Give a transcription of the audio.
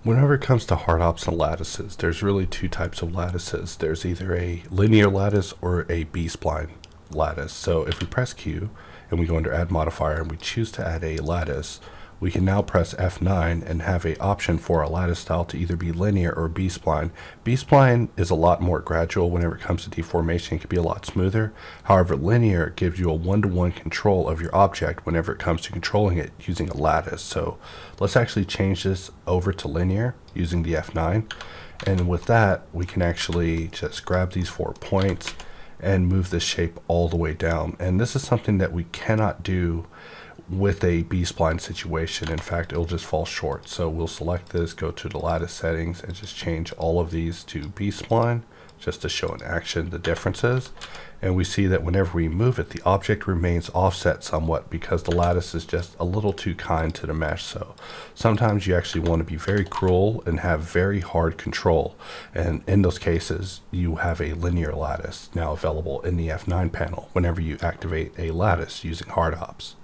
Whenever it comes to HardOps and lattices, there's really two types of lattices. There's either a linear lattice or a B-spline lattice. So if we press Q and we go under Add Modifier and we choose to add a lattice, we can now press F9 and have an option for a lattice style to either be linear or B-spline. B-spline is a lot more gradual whenever it comes to deformation. It can be a lot smoother. However, linear gives you a one-to-one control of your object whenever it comes to controlling it using a lattice. So let's actually change this over to linear using the F9. And with that, we can actually just grab these 4 points and move this shape all the way down. And this is something that we cannot do with a B-spline situation. In fact, it'll just fall short. So we'll select this, go to the lattice settings, and just change all of these to B-spline just to show in action the differences. And we see that whenever we move it, the object remains offset somewhat because the lattice is just a little too kind to the mesh. So sometimes you actually want to be very cruel and have very hard control. And in those cases, you have a linear lattice now available in the F9 panel whenever you activate a lattice using HardOps.